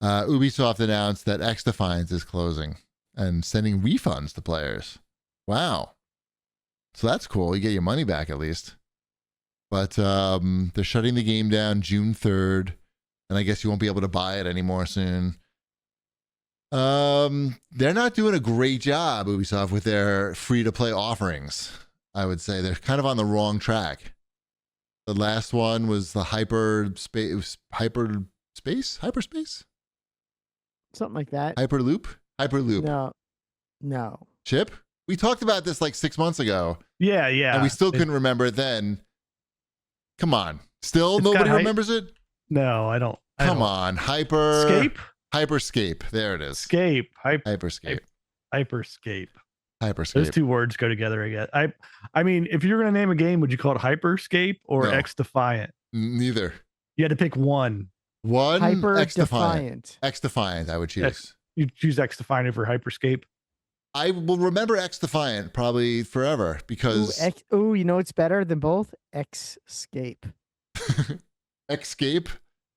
Ubisoft announced that XDefiant is closing and sending refunds to players. Wow. So that's cool. You get your money back at least. But they're shutting the game down June 3rd. And I guess you won't be able to buy it anymore soon. They're not doing a great job, Ubisoft, with their free-to-play offerings. I would say they're kind of on the wrong track. The last one was the hyperspace, something like that. Hyperloop. No. Chip, we talked about this like 6 months ago. Yeah. And we still couldn't remember it then. Come on, still It's nobody got remembers it. No, I don't. Come on, Hyperscape. There it is. Hyperscape. Those two words go together, I guess. I mean, if you're going to name a game, would you call it Hyperscape or No. XDefiant? Neither. You had to pick one. XDefiant. XDefiant, I would choose. You choose XDefiant over Hyperscape. I will remember XDefiant probably forever because. You know what's better than both? Xscape. Xscape?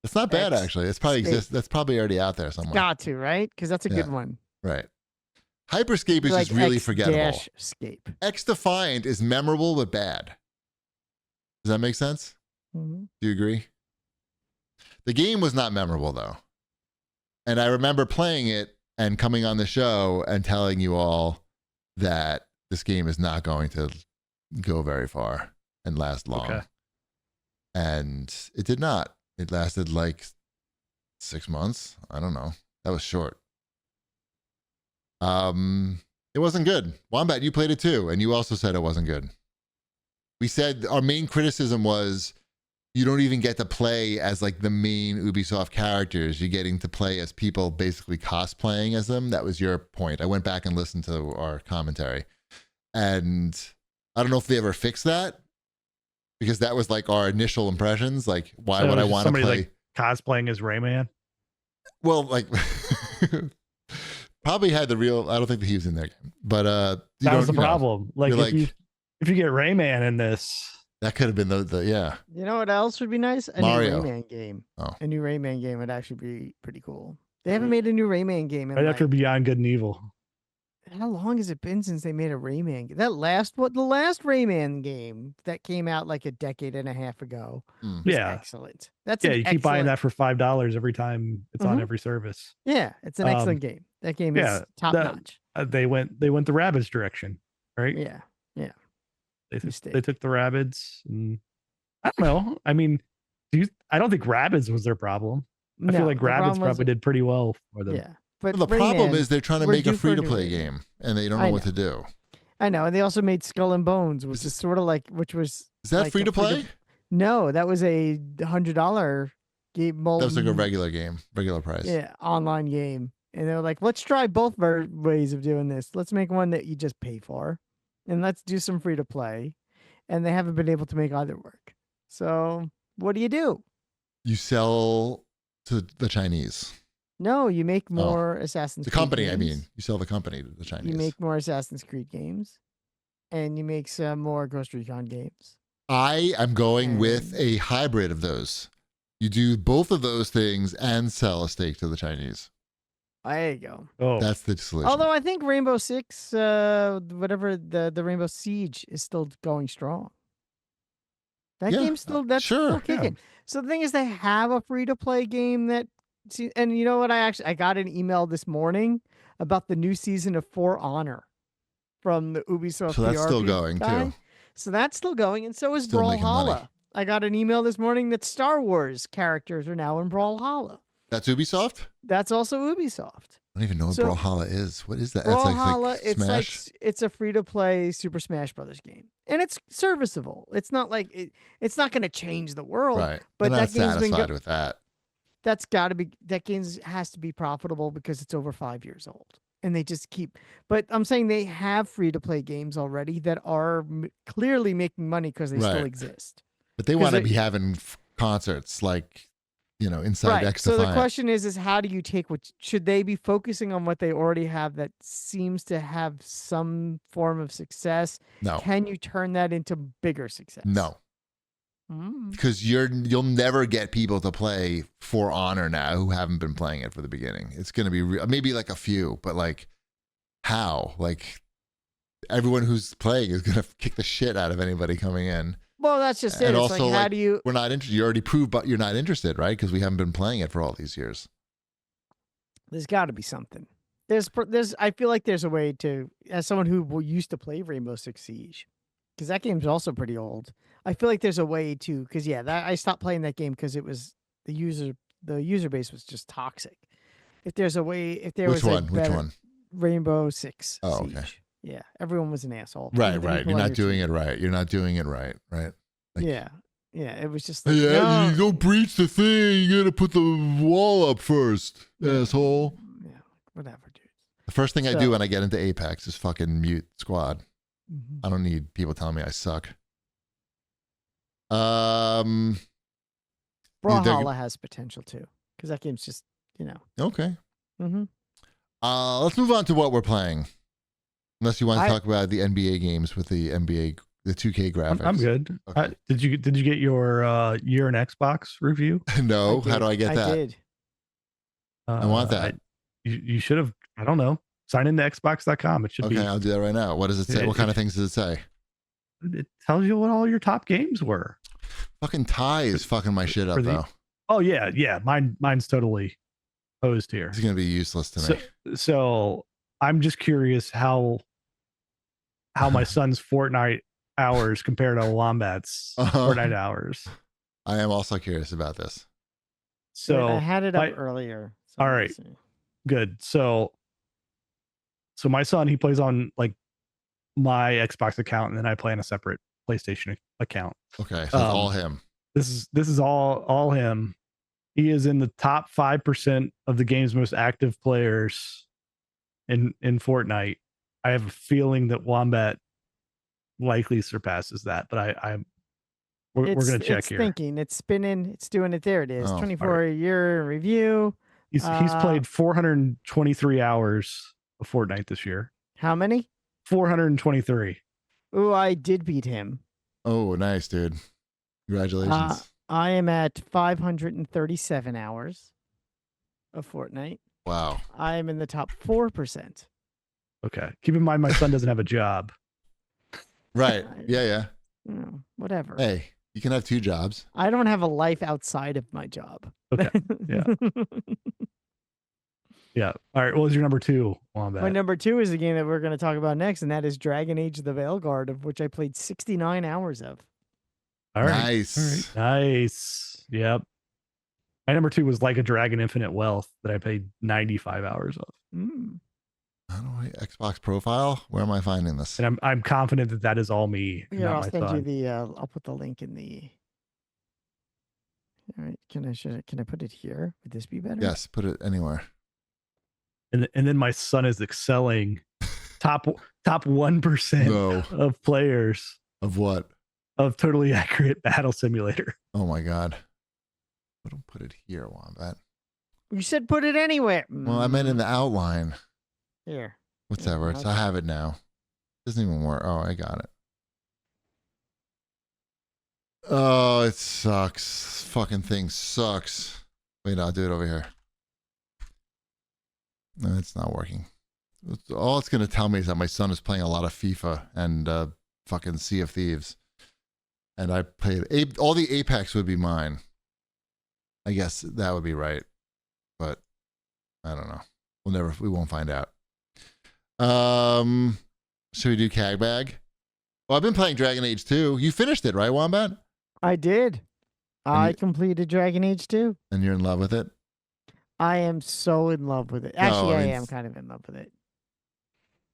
It's not bad, actually. It's probably exists. That's probably already out there somewhere. Got to, right? Because that's a good one. Right. Hyperscape is like just really forgettable. Xscape. XDefiant is memorable but bad. Does that make sense? Mm-hmm. Do you agree? The game was not memorable, though. And I remember playing it and coming on the show and telling you all that this game is not going to go very far and last long. Okay. And it did not. It lasted like 6 months. I don't know. That was short. It wasn't good. Wombat, you played it too, and you also said it wasn't good. We said our main criticism was you don't even get to play as like the main Ubisoft characters. You're getting to play as people basically cosplaying as them. That was your point. I went back and listened to our commentary. And I don't know if they ever fixed that because that was like our initial impressions. Like, why would I want to play? Like cosplaying as Rayman? Well, like probably had the real, I don't think that he was in there. But that was the problem. Like if you get Rayman in this. That could have been the yeah. You know what else would be nice? A Mario. new Rayman game. Oh. A new Rayman game would actually be pretty cool. They haven't made a new Rayman game in right after Beyond Good and Evil. How long has it been since they made a Rayman game? The last Rayman game that came out like a decade and a half ago. Was excellent. You keep buying that for $5 every time it's on every service. Yeah, it's an excellent game. That game is top notch. They went the Rabbids direction, right? Yeah. They took the Rabbids, and I don't know. I mean, I don't think Rabbids was their problem. I feel like Rabbids probably did pretty well for them. Yeah, but the problem is they're trying to make a free-to-play game, and they don't know what to do. I know, and they also made Skull and Bones, which is sort of like, is that like free-to-play? No, that was a $100 game. That was like a regular price. Yeah, online game, and they're like, let's try both ways of doing this. Let's make one that you just pay for. And let's do some free to play. And they haven't been able to make either work. So what do? You sell to the Chinese. No, you make more Assassin's Creed company, games. I mean. You sell the company to the Chinese. You make more Assassin's Creed games. And you make some more Ghost Recon games. I am going with a hybrid of those. You do both of those things and sell a stake to the Chinese. There you go. Oh, that's the solution. Although I think Rainbow Six, whatever the Rainbow Siege is still going strong. That game's still still kicking. So the thing is, they have a free to play game and you know what? I got an email this morning about the new season of For Honor from the Ubisoft. So that's still going too. So that's still going, and so is Brawlhalla. I got an email this morning that Star Wars characters are now in Brawlhalla. That's Ubisoft? That's also Ubisoft. I don't even know what Brawlhalla is. What is that? Brawlhalla, it's a free-to-play Super Smash Brothers game. And it's serviceable. It's not like it's not going to change the world. Right. But that game's satisfied with that. That game has to be profitable because it's over 5 years old. And they just but I'm saying they have free-to-play games already that are clearly making money because they still exist. But they want to be having concerts like, inside XDefiant. So the question is how do you take should they be focusing on what they already have that seems to have some form of success? No. Can you turn that into bigger success? No. Because you'll never get people to play For Honor now who haven't been playing it for the beginning. It's going to be maybe like a few, but like how? Like everyone who's playing is going to kick the shit out of anybody coming in. Well, that's just it. And it's also, like, how do you? We're not interested. You already proved, but you're not interested, right? Because we haven't been playing it for all these years. There's got to be something. I feel like there's a way to, as someone who used to play Rainbow Six Siege, because that game's also pretty old. I feel like there's a way to, because I stopped playing that game because it was the user base was just toxic. If there's a way, if there Which was one? Which one? Rainbow Six Siege. Okay. Yeah, everyone was an asshole. Right. You're not doing it right. You're not doing it right. Right. Like, yeah. It was just like, you don't breach the thing. You gotta put the wall up first, asshole. Yeah, whatever, dude. The first thing I do when I get into Apex is fucking mute squad. Mm-hmm. I don't need people telling me I suck. Brawlhalla has potential too, because that game's just, Okay. Mm-hmm. Let's move on to what we're playing. Unless you want to talk about the NBA games with the 2K graphics. I'm good. Okay. Did you get your year in Xbox review? No. How do I get that? I did. I want that. You should have. I don't know. Sign into Xbox.com. It should be. Okay, I'll do that right now. What does it say? What kind of things does it say? It tells you what all your top games were. Fucking Ty is fucking my shit up though. Oh yeah. Mine's totally posed here. It's gonna be useless to me. So I'm just curious how my son's Fortnite hours compare to Wombat's Fortnite hours. I am also curious about this. So I had it up earlier. So all right, good. So my son, he plays on like my Xbox account, and then I play on a separate PlayStation account. Okay, so it's all him. This is all him. He is in the top 5% of the game's most active players in Fortnite. I have a feeling that Wombat likely surpasses that, but we're gonna check here. It's thinking, it's spinning, it's doing it. There it is. 24-year review. He's played 423 hours of Fortnite this year. How many? 423. Oh, I did beat him. Oh, nice, dude. Congratulations. I am at 537 hours of Fortnite. Wow. I am in the top 4%. Okay. Keep in mind, my son doesn't have a job. Right. Yeah. Whatever. Hey, you can have 2 jobs. I don't have a life outside of my job. Okay. Yeah. Yeah. All right. What was your number 2, Wombat? My number 2 is the game that we're going to talk about next, and that is Dragon Age: The Veilguard, of which I played 69 hours of. All right. Nice. All right. Nice. Yep. My number 2 was Like a Dragon Infinite Wealth that I played 95 hours of. How do I Xbox profile? Where am I finding this? And I'm confident that is all me. Yeah, I'll send you the. I'll put the link in the. All right. Can I put it here? Would this be better? Yes. Put it anywhere. And then my son is excelling. top 1% of players. Of what? Of Totally Accurate Battle Simulator. Oh my God. I don't put it here, Wombat. You said put it anywhere. Well, I meant in the outline. Here. Whatever. I have it now. Doesn't even work. Oh, I got it. Oh, it sucks. Fucking thing sucks. Wait, I'll do it over here. No, it's not working. All it's going to tell me is that my son is playing a lot of FIFA and fucking Sea of Thieves. And I played all the Apex would be mine. I guess that would be right. But I don't know. We won't find out. Should we do CAG bag? Well, I've been playing Dragon Age 2. You finished it, right, Wombat? I did. I completed Dragon Age 2. And you're in love with it? I am so in love with it. Actually, I am kind of in love with it.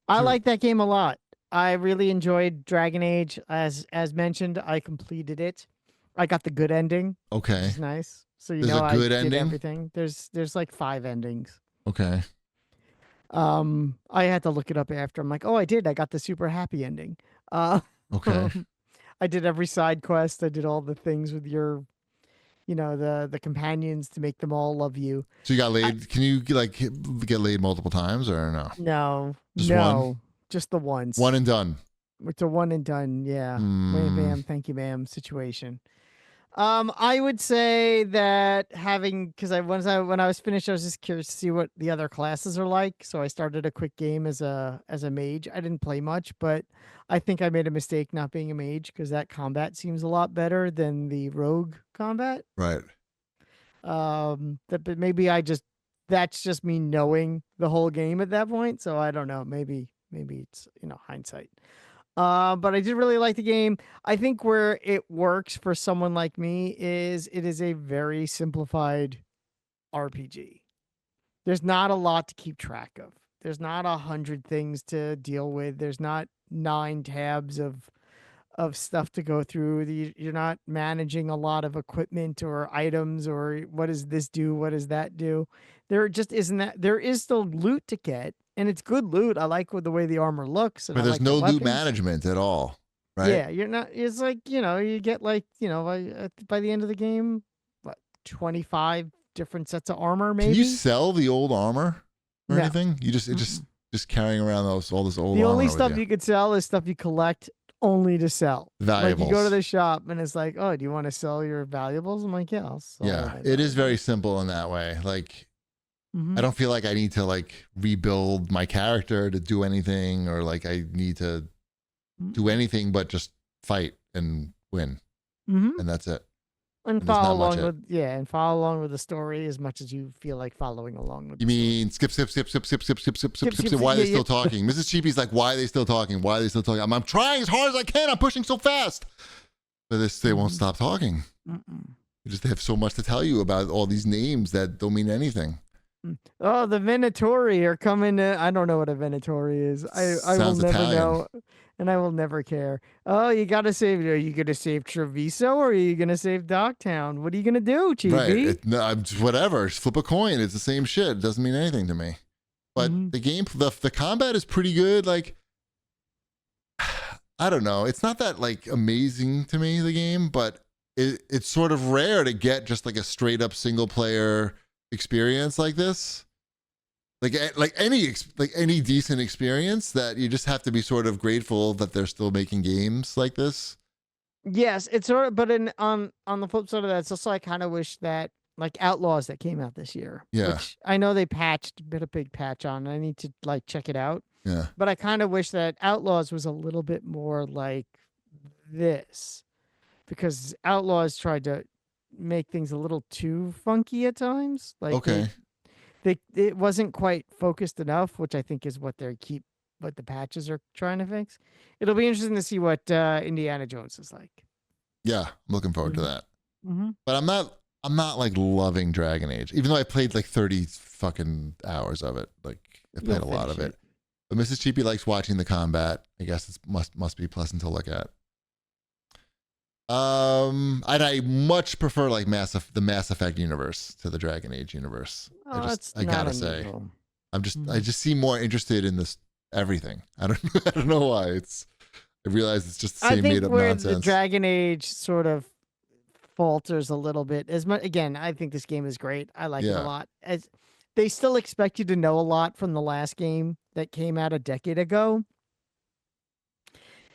I like that game a lot. I really enjoyed Dragon Age. As mentioned, I completed it. I got the good ending. Okay. Which is nice. So There's a good ending? did everything. There's like 5 endings. Okay. I had to look it up after. I'm like, oh, I did. I got the super happy ending. Okay. I did every side quest. I did all the things with your, the companions to make them all love you. So you got laid. Can you get laid multiple times or no? No. Just one? Just the once. One and done. It's a one and done. Yeah. Wham, bam, thank you, ma'am situation. I would say that because when I was finished, I was just curious to see what the other classes are like. So I started a quick game as a mage. I didn't play much, but I think I made a mistake not being a mage because that combat seems a lot better than the rogue combat. Right. But maybe that's just me knowing the whole game at that point. So I don't know. Maybe it's hindsight. But I did really like the game. I think where it works for someone like me is it is a very simplified RPG. There's not a lot to keep track of. There's not 100 things to deal with. There's not 9 tabs of stuff to go through. You're not managing a lot of equipment or items or what does this do? What does that do? There just isn't that. There is still loot to get, and it's good loot. I like the way the armor looks. But there's no loot management at all, right? Yeah, you're not. It's like you get like by the end of the game, what 25 different sets of armor. Maybe. Can you sell the old armor or No. anything? You just carrying around all this old armor. The only stuff you could sell is stuff you collect only to sell. Valuables. Like you go to the shop and it's like, oh, do you want to sell your valuables? I'm like, yeah, I'll sell. Yeah, it is very simple in that way. Like, I don't feel like I need to like rebuild my character to do anything, or like I need to do anything but just fight and win, and that's it. And follow along with the story as much as you feel like following along with. You mean skip? Why are they still talking? Mrs. Cheapy's like, why are they still talking? Why are they still talking? I'm trying as hard as I can. I'm pushing so fast, but they won't stop talking. They just have so much to tell you about all these names that don't mean anything. Oh, the Venatori are coming to. I don't know what a Venatori is. I will never know, and I will never care. Oh, you got to save. Are you going to save Treviso or are you going to save Dogtown? What are you going to do, Chibi? Right. Whatever. Just flip a coin. It's the same shit. It doesn't mean anything to me. But the game, the combat is pretty good. Like, I don't know. It's not that like amazing to me, the game, but it's sort of rare to get just like a straight up single player experience like this, like any decent experience, that you just have to be sort of grateful that they're still making games like this. Yes, it's sort of, but on the flip side of that, it's also I kind of wish that like Outlaws that came out this year, which I know they patched, bit a big patch on. I need to like check it out. Yeah, but I kind of wish that Outlaws was a little bit more like this, because Outlaws tried to make things a little too funky at times. Like it wasn't quite focused enough, which I think is what the patches are trying to fix. It'll be interesting to see what Indiana Jones is like. Yeah, I'm looking forward to that. But I'm not like loving Dragon Age, even though I played like 30 fucking hours of it. Like I played a lot of it. But Mrs. Cheapy likes watching the combat. I guess it must be pleasant to look at. And I much prefer like the Mass Effect universe to the Dragon Age universe. I gotta say, I just seem more interested in this everything. I don't know why. I realize it's just the same made up nonsense. The Dragon Age sort of falters a little bit. Again, I think this game is great. I like it a lot. As they still expect you to know a lot from the last game that came out a decade ago.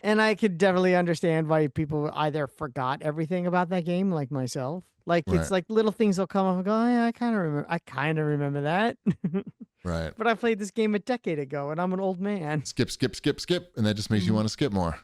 And I could definitely understand why people either forgot everything about that game, like myself. Like it's like little things will come up and go, oh, yeah, I kind of remember that. Right. But I played this game a decade ago, and I'm an old man. Skip, and that just makes you want to skip more.